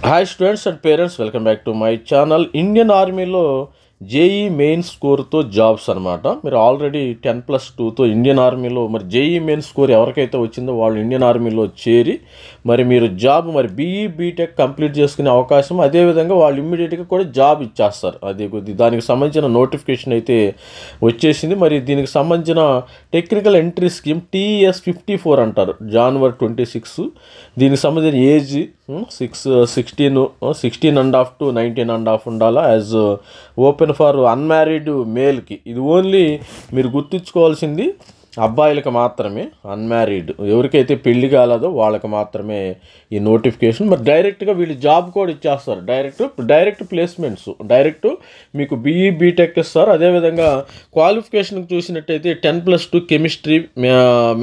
Hi students and parents, welcome back to my channel. Indian ఆర్మీలో JEE main స్కోర్తో jobs అనమాట. మీరు already 10+2తో Indian ఆర్మీలో మరి జేఈ మెయిన్ స్కోర్ ఎవరికైతే వచ్చిందో వాళ్ళు ఇండియన్ ఆర్మీలో చేరి మరి మీరు జాబ్ మరి బీఈ బీటెక్ కంప్లీట్ చేసుకునే అవకాశం, అదేవిధంగా వాళ్ళు ఇమ్మీడియట్గా కూడా జాబ్ ఇచ్చేస్తారు. అది దానికి సంబంధించిన నోటిఫికేషన్ అయితే వచ్చేసింది. మరి దీనికి సంబంధించిన టెక్నికల్ ఎంట్రీ స్కీమ్ TS54 అంటారు, January 26. దీనికి సంబంధించిన ఏజ్ 16.5 to 19.5 ఉండాలా యాజ్ ఓపెన్ ఫర్ అన్మ్యారీడ్ మేల్కి. ఇది ఓన్లీ మీరు గుర్తుంచుకోవాల్సింది అబ్బాయిలకు మాత్రమే, అన్మ్యారీడ్ ఎవరికైతే పెళ్లి కాలేదో వాళ్ళకి మాత్రమే ఈ నోటిఫికేషన్. మరి డైరెక్ట్గా వీళ్ళు జాబ్ కూడా ఇచ్చేస్తారు, డైరెక్ట్ ప్లేస్మెంట్స్, డైరెక్ట్ మీకు బీఈ బీటెక్ ఇస్తారు. అదేవిధంగా క్వాలిఫికేషన్కి చూసినట్టయితే 10+2 chemistry,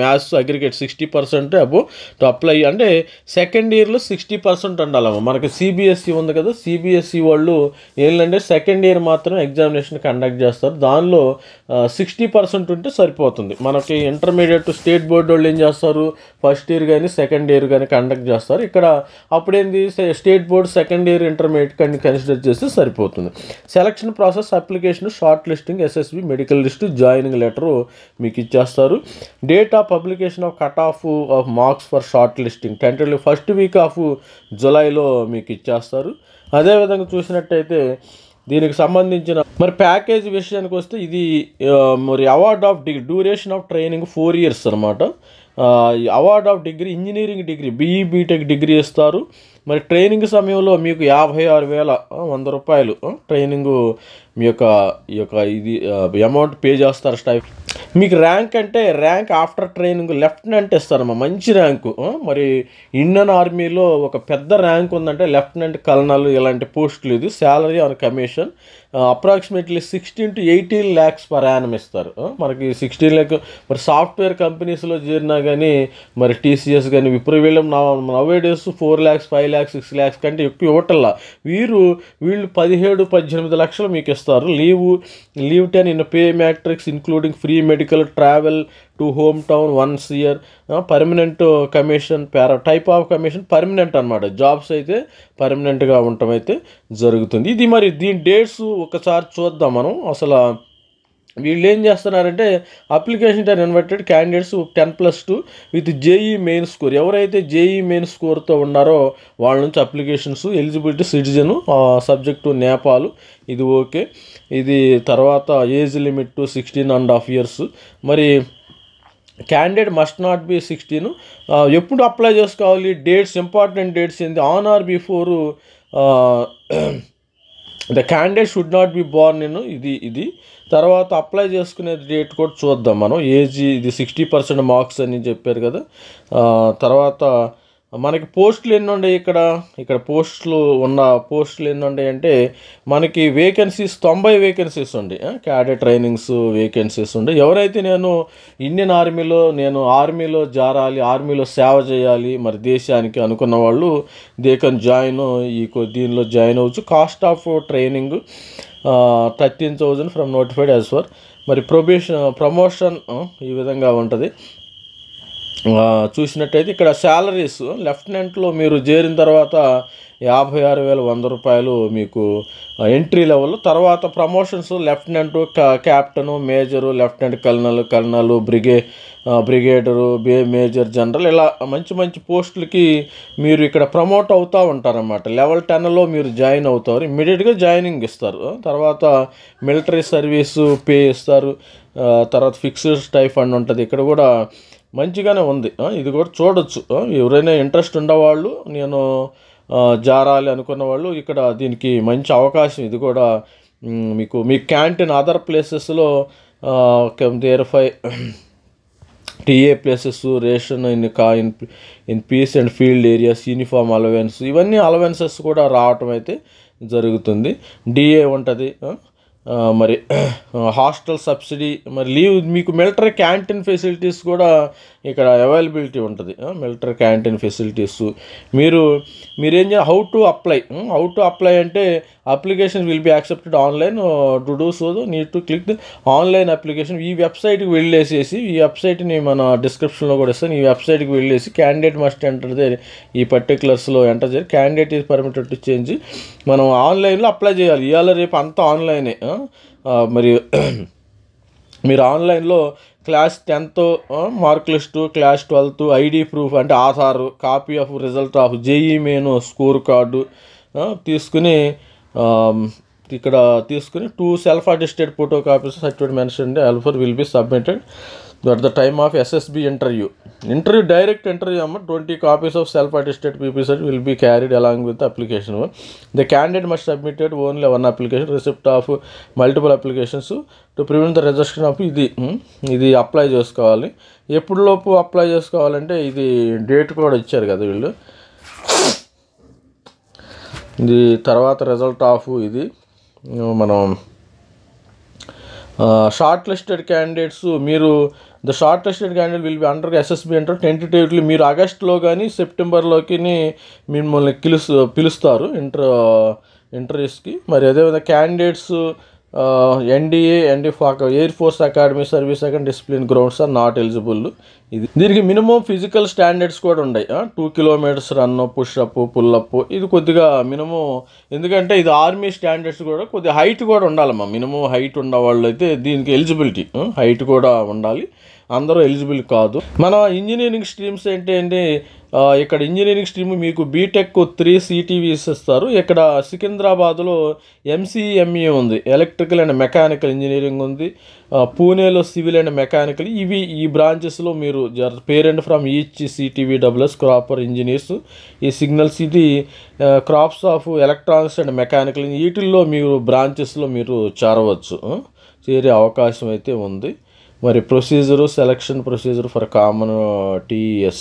maths, aggregate 60% above to apply. అంటే సెకండ్ ఇయర్లో 60% ఉండాలమ్మా. మనకి సిబిఎస్ఈ ఉంది కదా, సిబిఎస్ఈ వాళ్ళు ఏంటంటే సెకండ్ ఇయర్ మాత్రం ఎగ్జామినేషన్ కండక్ట్ చేస్తారు. దానిలో 60% ఉంటే సరిపోతుంది. మనకి ఇంటర్మీడియట్ స్టేట్ బోర్డు వాళ్ళు ఏం చేస్తారు, ఫస్ట్ ఇయర్ కానీ సెకండ్ ఇయర్ కానీ కండక్ట్ చేస్తారు. ఇక్కడ అప్పుడేంది state board second year intermediate కానీ కన్సిడర్ చేస్తే సరిపోతుంది. Selection process, application, shortlisting, SSB, medical list, joining letter మీకు ఇచ్చేస్తారు. Date of publication of cut off marks for shortlisting tentatively first week of జులైలో మీకు ఇచ్చేస్తారు. అదేవిధంగా చూసినట్టయితే దీనికి సంబంధించిన మరి ప్యాకేజ్ విషయానికి వస్తే ఇది మరి award of degree, duration of training 4 years అనమాట. Award of degree, engineering degree, BE BTech degree ఇస్తారు. మరి ట్రైనింగ్ సమయంలో మీకు 56,100 రూపాయలు ట్రైనింగు మీ యొక్క ఇది అమౌంట్ పే చేస్తారు స్టైప్. మీకు ర్యాంక్ అంటే ర్యాంక్ ఆఫ్టర్ ట్రైనింగ్ లెఫ్టినెంట్ ఇస్తారమ్మా, మంచి ర్యాంకు. మరి ఇండియన్ ఆర్మీలో ఒక పెద్ద ర్యాంక్ ఉందంటే లెఫ్టినెంట్, కల్నల్ ఇలాంటి పోస్టులు. ఇది salary on commission approximately 16 to 18 lakhs per annum ఇస్తారు. మనకి 16 lakh. మరి సాఫ్ట్వేర్ కంపెనీస్లో చేరినా కానీ మరి టీసీఎస్ కానీ విప్రో వీళ్ళు నవేడేస్ 4 lakhs, 5 lakhs, 6 lakhs కంటే ఎక్కువ ఇవ్వటల్లా. వీళ్ళు 17-18 లక్షలు మీకు ఇస్తారు. Leave 10 in pay matrix including free medical, travel to home town 1 year, permanent commission, type of commission permanent అనమాట. జాబ్స్ అయితే పర్మనెంట్గా ఉండటం అయితే జరుగుతుంది. ఇది మరి దీని డేట్స్ ఒకసారి చూద్దాం మనం. అసలు వీళ్ళు ఏం చేస్తున్నారంటే application time invited candidates 10+2 with JEE main score. ఎవరైతే జేఈ మెయిన్ స్కోర్తో ఉన్నారో వాళ్ళ నుంచి applications. Eligibility citizen, subject Nepal, ఇది ఓకే. ఇది తర్వాత ఏజ్ లిమిట్ 16.5 years. మరి క్యాండిడేట్ మస్ట్ నాట్ బి 16. ఎప్పుడు అప్లై చేసుకోవాలి, డేట్స్, ఇంపార్టెంట్ డేట్స్ ఏంది, on are before the candidate should not be born in. ఇది తర్వాత అప్లై చేసుకునే డేట్ కూడా చూద్దాం మనం. ఏజ్ ఇది 60% మార్క్స్ అని చెప్పారు కదా. తర్వాత మనకి పోస్టులు ఎన్ని ఉన్నాయి, ఇక్కడ పోస్టులు ఎన్ని ఉన్నాయి అంటే మనకి వేకెన్సీస్ 90 వేకెన్సీస్ ఉండి, క్యాడెట్ ట్రైనింగ్స్ వేకెన్సీస్ ఉండి. ఎవరైతే నేను ఇండియన్ ఆర్మీలో జారాలి, ఆర్మీలో సేవ చేయాలి మరి దేశానికి అనుకున్న వాళ్ళు దే కెన్ జాయిన్, దీనిలో జాయిన్ అవ్వచ్చు. Cost of training 13,000 from notified as for. మరి ప్రమోషన్ ఈ విధంగా ఉంటుంది. చూసినట్టయితే ఇక్కడ శాలరీస్ లెఫ్టినెంట్లో మీరు చేరిన తర్వాత 56,100 రూపాయలు మీకు ఎంట్రీ లెవెల్. తర్వాత promotions lieutenant, captain, major, lieutenant colonel, brigadier, major, general, ఇలా మంచి పోస్టులకి మీరు ఇక్కడ ప్రమోట్ అవుతూ ఉంటారన్నమాట. లెవెల్ 10లో మీరు జాయిన్ అవుతారు, ఇమ్మీడియట్గా జాయినింగ్ ఇస్తారు. తర్వాత మిలిటరీ సర్వీసు పే ఇస్తారు. తర్వాత ఫిక్స్డ్ స్టైఫండ్ ఉంటుంది. ఇక్కడ కూడా మంచిగానే ఉంది, ఇది కూడా చూడొచ్చు. ఎవరైనా ఇంట్రెస్ట్ ఉండేవాళ్ళు, నేను జారాలి అనుకున్న వాళ్ళు ఇక్కడ దీనికి మంచి అవకాశం. ఇది కూడా మీ క్యాంటీన్ అదర్ ప్లేసెస్లో there 5 TA places, ration in peace and field areas, uniform allowance, ఇవన్నీ అలవెన్సెస్ కూడా రావటం అయితే జరుగుతుంది. డిఏ ఉంటుంది. మరి హాస్టల్ సబ్సిడీ, మరి లీవ్, మీకు మిలిటరీ క్యాంటీన్ ఫెసిలిటీస్ కూడా ఇక్కడ అవైలబిలిటీ ఉంటుంది. మిలిటరీ క్యాంటీన్ ఫెసిలిటీస్ మీరేం చేయాలి, హౌ టు అప్లై అంటే application will be accepted online. To do so need to click the online application. ఈ వెబ్సైట్కి వెళ్ళేసేసి, ఈ వెబ్సైట్ని మన డిస్క్రిప్షన్లో కూడా ఇస్తాను, ఈ వెబ్సైట్కి వెళ్ళేసి క్యాండిడేట్ మస్ట్ ఎంటర్ ది ఈ పర్టికులర్స్లో ఎంటర్ చేయాలి. Candidate is permitted to change. మనం ఆన్లైన్లో అప్లై చేయాలి. ఇవాళ రేపు అంతా ఆన్లైనే. మరి మీరు ఆన్లైన్లో class 10th mark list, class 12th ID proof అంటే Aadhaar, copy of result of JEE main score card తీసుకుని ఇక్కడ తీసుకుని 2 self attested photo copies certificate mention all for will be submitted at the time of SSB interview direct interview అమ్మ. 20 copies of self attested PP cert will be carried along with the application. The candidate must submitted only one application, receipt of multiple applications to prevent the rejection of ఇది apply చేసుకోవాలి. ఎప్పుడులోపు apply చేసుకోవాలంటే ఇది date కూడా ఇచ్చారు కదా వీళ్ళు. ఇది తర్వాత రిజల్ట్ ఆఫ్ ఇది మనం షార్ట్ లిస్టెడ్ క్యాండిడేట్స్. మీరు the shortlisted candidate will be under SSB అంటారు. టెంటేటివ్లీ మీరు ఆగస్టులో కానీ సెప్టెంబర్లోకి మిమ్మల్ని పిలుస్తారు ఇంటర్వ్యూస్కి. మరి అదేవిధంగా candidates NDA and air force academy service and discipline grounds are not eligible. ఇది దీనికి మినిమం ఫిజికల్ స్టాండర్డ్స్ కూడా ఉన్నాయి. 2 kilometers రన్, పుష్అప్, పుల్అప్. ఇది కొద్దిగా మినిమం, ఎందుకంటే ఇది ఆర్మీ స్టాండర్డ్స్ కూడా కొద్దిగా హైట్ కూడా ఉండాలమ్మా. మినిమం హైట్ ఉన్న వాళ్ళు అయితే దీనికి ఎలిజిబిలిటీ హైట్ కూడా ఉండాలి. అందరూ ఎలిజిబుల్ కాదు. మన ఇంజనీరింగ్ స్ట్రీమ్స్ ఏంటంటే ఇక్కడ ఇంజనీరింగ్ స్ట్రీమ్ మీకు బీటెక్ 3 CTVs ఇస్తారు. ఇక్కడ సికింద్రాబాద్లో MCME ఉంది, ఎలక్ట్రికల్ అండ్ మెకానికల్ ఇంజనీరింగ్ ఉంది. పూణేలో సివిల్ అండ్ మెకానికల్. ఈ బ్రాంచెస్లో మీరు parent from each CTVWS corps of engineers. ఈ సిగ్నల్స్ ఇది corps of electronics and mechanical, వీటిల్లో మీరు బ్రాంచెస్లో మీరు చేరే అవకాశం అయితే ఉంది. మరి selection procedure for common TES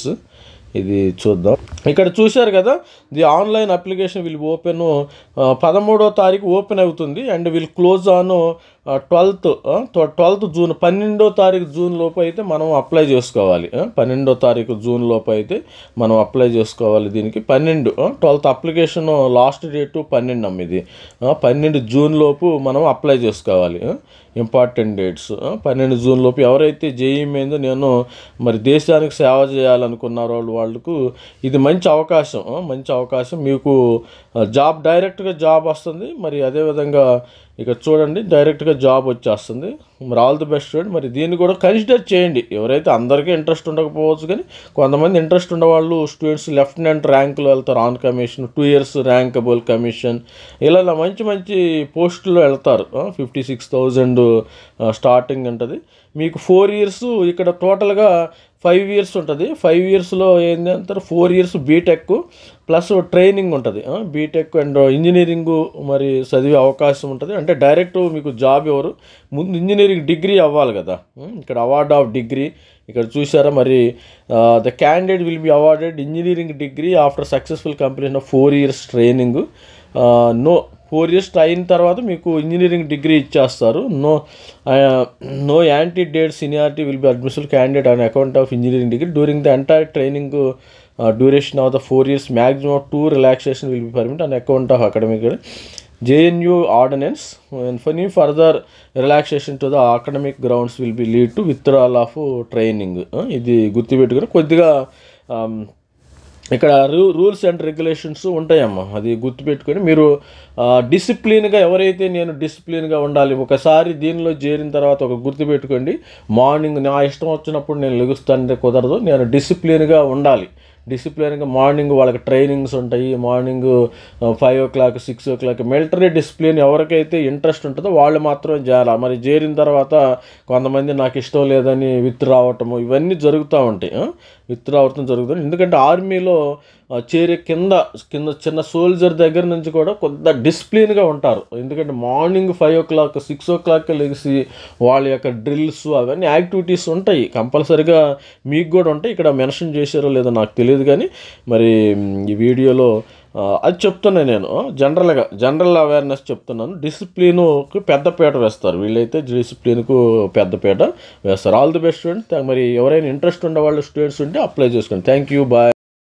ఇది చూద్దాం. ఇక్కడ చూశారు కదా, the online application will open 13వ తారీఖు ఓపెన్ అవుతుంది and will close on 12th June. 12వ తారీఖు జూన్ లోపు అయితే మనం అప్లై చేసుకోవాలి. 12వ తారీఖు జూన్ లోపు అయితే మనం అప్లై చేసుకోవాలి. దీనికి 12th అప్లికేషన్ లాస్ట్ డేటు 12 అమ్మ. ఇది 12 జూన్ లోపు మనం అప్లై చేసుకోవాలి. ఇంపార్టెంట్ డేట్స్ 12 జూన్ లోపు. ఎవరైతే జేఈ మీద నేను మరి దేశానికి సేవ చేయాలనుకున్నారో వాళ్ళకు ఇది మంచి అవకాశం. మీకు డైరెక్ట్గా జాబ్ వస్తుంది. మరి అదేవిధంగా ఇక్కడ చూడండి, డైరెక్ట్గా జాబ్ వచ్చేస్తుంది. మరి ఆల్ ది బెస్ట్ స్టూడెంట్. మరి దీన్ని కూడా కన్సిడర్ చేయండి. ఎవరైతే అందరికీ ఇంట్రెస్ట్ ఉండకపోవచ్చు, కానీ కొంతమంది ఇంట్రెస్ట్ ఉన్నవాళ్ళు స్టూడెంట్స్ లెఫ్టినెంట్ ర్యాంకులో వెళ్తారు. ఆన్ కమిషన్ 2 years ర్యాంకబుల్ కమిషన్, ఇలా మంచి పోస్టుల్లో వెళ్తారు. 56,000 స్టార్టింగ్ ఉంటుంది. మీకు 4 years ఇక్కడ టోటల్గా 5 years ఉంటుంది. 5 yearsలో ఏంటి అంటారు, 4 years బీటెక్ ప్లస్ ట్రైనింగ్ ఉంటుంది. బీటెక్ అండ్ ఇంజనీరింగ్ మరి చదివే అవకాశం ఉంటుంది. అంటే డైరెక్ట్ మీకు జాబ్ ఎవరు, ముందు ఇంజనీరింగ్ డిగ్రీ అవ్వాలి కదా. ఇక్కడ అవార్డ్ ఆఫ్ డిగ్రీ ఇక్కడ చూసారా. మరి the candidate will be awarded engineering degree after successful completion of 4 years training. 4 years అయిన తర్వాత మీకు ఇంజనీరింగ్ డిగ్రీ ఇచ్చేస్తారు. No antedate seniority will be admission candidate on account of engineering degree during the entire training duration of the 4 years. Maximum 2 relaxation will be permit on account of academic JNU ordinance. And further relaxation to the academic grounds will be lead to withdrawal of training. ఇది గుర్తుపెట్టుకుని కొద్దిగా ఇక్కడ rules and regulations ఉంటాయమ్మా. అది గుర్తుపెట్టుకొని మీరు డిసిప్లిన్గా, ఎవరైతే నేను డిసిప్లిన్గా ఉండాలి, ఒకసారి దీనిలో చేరిన తర్వాత ఒక గుర్తుపెట్టుకోండి, మార్నింగ్ నా ఇష్టం వచ్చినప్పుడు నేను లెగుస్తానంటే కుదరదు. నేను డిసిప్లిన్గా ఉండాలి. డిసిప్లిన్గా మార్నింగ్ వాళ్ళకి ట్రైనింగ్స్ ఉంటాయి. Morning 5 o'clock 6 o'clock military discipline ఎవరికైతే ఇంట్రెస్ట్ ఉంటుందో వాళ్ళు మాత్రమే చేరాలి. మరి చేరిన తర్వాత కొంతమంది నాకు ఇష్టం లేదని విత్ రావటము ఇవన్నీ జరుగుతూ ఉంటాయి. విత్ రావటం జరుగుతుంది. ఎందుకంటే ఆర్మీలో చేరే కింద చిన్న సోల్జర్ దగ్గర నుంచి కూడా కొంత డిసిప్లిన్గా ఉంటారు. ఎందుకంటే మార్నింగ్ 5 o'clock 6 o'clock లెగిసి వాళ్ళ యొక్క డ్రిల్స్ అవన్నీ యాక్టివిటీస్ ఉంటాయి. కంపల్సరీగా మీకు కూడా ఉంటాయి. ఇక్కడ మెన్షన్ చేశారో లేదో నాకు తెలియదు, కానీ మరి ఈ వీడియోలో అది చెప్తున్నాను నేను. జనరల్ అవేర్నెస్ చెప్తున్నాను. డిసిప్లిన్కు పెద్దపీట వేస్తారు వీళ్ళైతే, డిసిప్లిన్కు పెద్దపీట వేస్తారు. All the best student. మరి ఎవరైనా ఇంట్రెస్ట్ ఉన్న వాళ్ళు స్టూడెంట్స్ ఉంటే అప్లై చేసుకోండి. Thank you, bye.